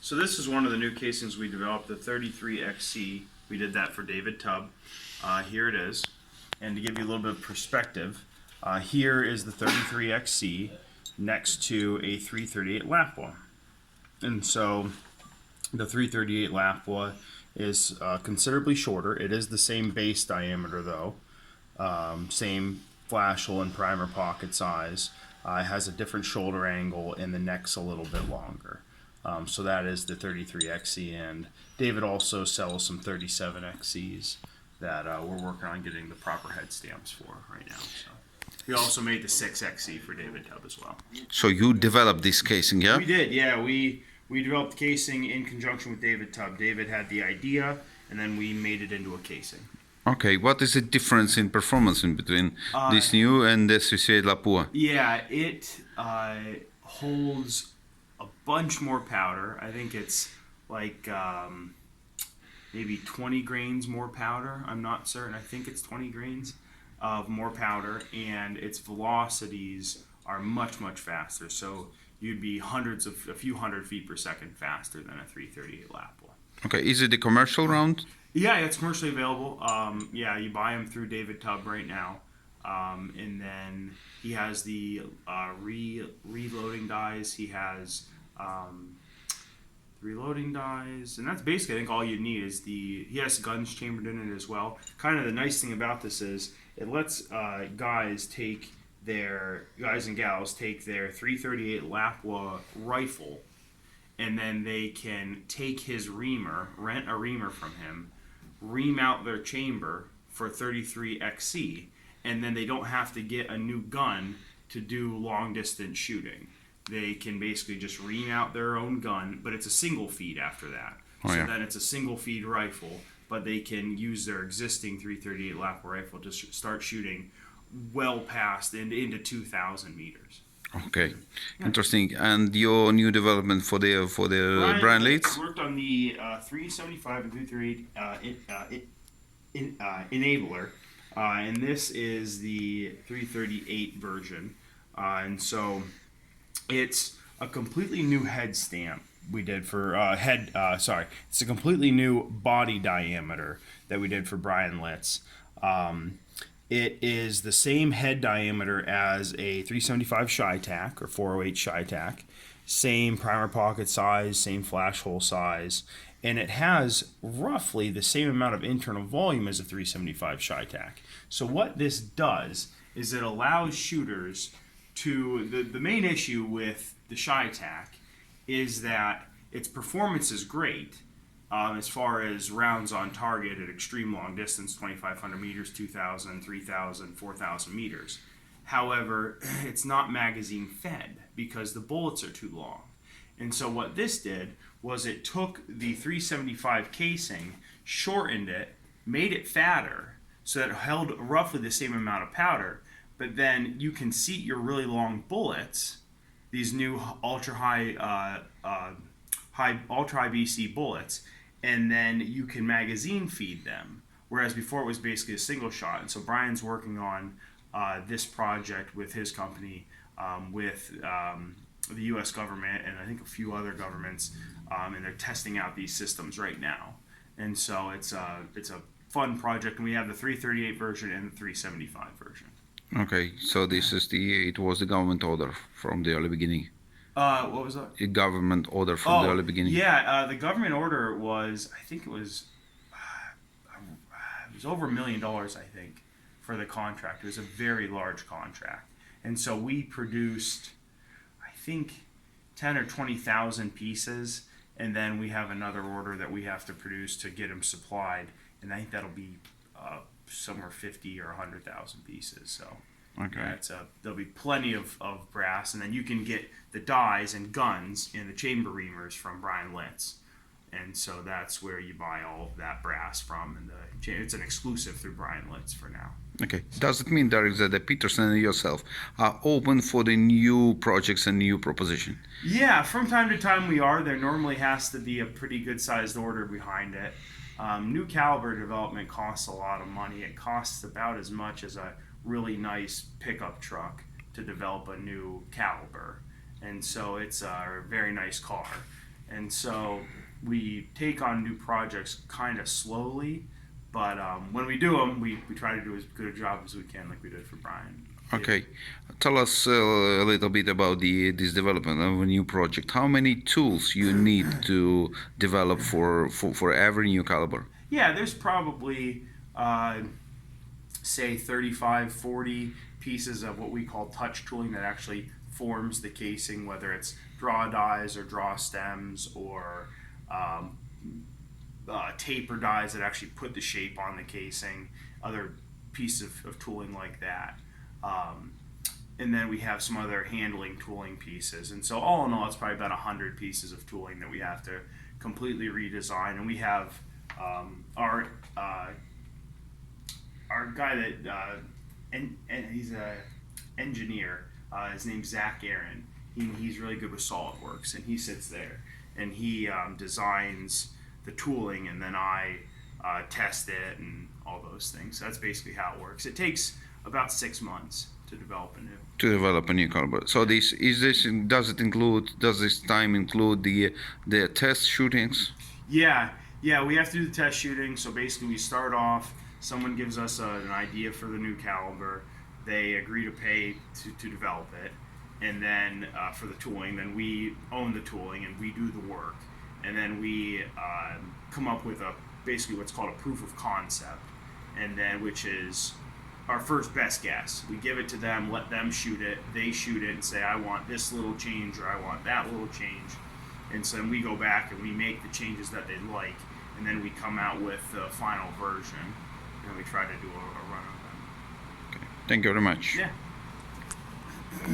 So this is one of the new casings we developed, the 33XC. We did that for David Tubb. Here it is. And to give you a little bit of perspective, here is the 33XC next to a 338 Lapua. And so the 338 Lapua is considerably shorter. It is the same base diameter though, same flash hole and primer pocket size. It has a different shoulder angle and the neck's a little bit longer. So that is the 33XC, and David also sells some 37XCs that we're working on getting the proper head stamps for right now. So we also made the 6XC for David Tubb as well. So you developed this casing, yeah? We did, yeah. We developed the casing in conjunction with David Tubb. David had the idea, and then we made it into a casing. Okay, what is the difference in performance in between this new and the 38 Lapua? Yeah, it holds a bunch more powder. I think it's like maybe 20 grains more powder. I'm not certain. I think it's 20 grains of more powder, and its velocities are much, much faster. So you'd be a few hundred feet per second faster than a 338 Lapua. Okay, is it the commercial round? Yeah, it's commercially available. Yeah, you buy them through David Tubb right now. And then he has the reloading dies. He has reloading dies, and that's basically, I think, all you need is he has guns chambered in it as well. Kind of the nice thing about this is it lets guys and gals take their 338 Lapua rifle, and then they can take his reamer, rent a reamer from him, ream out their chamber for 33XC, and then they don't have to get a new gun to do long distance shooting. They can basically just ream out their own gun, but it's a single feed after that. Then it's a single feed rifle, but they can use their existing 338 Lapua rifle to start shooting well past into 2,000 meters. Okay, interesting. And your new development for the Brian Leeds? Worked on the 375 and 338 enabler, and this is the 338 version, and so it's a completely new head stamp we did for it's a completely new body diameter that we did for Brian Litz. It is the same head diameter as a 375 Chi-Tac or 408 Chi-Tac, same primer pocket size, same flash hole size, and it has roughly the same amount of internal volume as a 375 Chi-Tac. So what this does is it allows shooters to, the main issue with the Chi-Tac is that its performance is great, as far as rounds on target at extreme long distance, 2,500 meters, 2,000, 3,000, 4,000 meters. However, it's not magazine fed because the bullets are too long. And so what this did was it took the 375 casing, shortened it, made it fatter, so that it held roughly the same amount of powder, but then you can seat your really long bullets, these new ultra high BC bullets, and then you can magazine feed them, whereas before it was basically a single shot. And so Brian's working on this project with his company, with the U.S. government and I think a few other governments, and they're testing out these systems right now. And so it's a fun project, and we have the 338 version and the 375 version. Okay, so it was the government order from the early beginning. What was that? A government order from the early beginning. Yeah, the government order was, I think it was over $1 million, I think, for the contract. It was a very large contract. And so we produced, I think, 10 or 20,000 pieces, and then we have another order that we have to produce to get them supplied, and I think that'll be somewhere 50 or 100,000 pieces. So okay, there'll be plenty of brass, and then you can get the dies and guns and the chamber reamers from Brian Litz, and so that's where you buy all of that brass from, and it's an exclusive through Brian Litz for now. Okay, does it mean that the Peterson and yourself are open for the new projects and new proposition? Yeah, from time to time we are. There normally has to be a pretty good sized order behind it. New caliber development costs a lot of money. It costs about as much as a really nice pickup truck to develop a new caliber, and so it's a very nice car. And so we take on new projects kind of slowly, but when we do them, we try to do as good a job as we can, like we did for Brian. Okay, tell us a little bit about this development of a new project. How many tools you need to develop for every new caliber? Yeah, there's probably say 35, 40 pieces of what we call touch tooling that actually forms the casing, whether it's draw dies or draw stems or um, taper dies that actually put the shape on the casing, other pieces of tooling like that. Um, and then we have some other handling tooling pieces. And so all in all, it's probably about 100 pieces of tooling that we have to completely redesign. And we have our guy that and he's a engineer. His name's Zach Aaron. He's really good with SolidWorks, and he sits there and he designs the tooling, and then I test it and all those things. So that's basically how it works. It takes about 6 months to develop a new. To develop a new caliber. So does this time include the test shootings? Yeah, we have to do the test shooting. So basically, we start off. Someone gives us an idea for the new caliber. They agree to pay to develop it, and then for the tooling, then we own the tooling and we do the work, and then we come up with basically what's called a proof of concept, and then which is our first best guess. We give it to them, let them shoot it. They shoot it and say, I want this little change or I want that little change. And so then we go back and we make the changes that they like, and then we come out with the final version, and we try to do a run of them. Okay. Thank you very much. Yeah.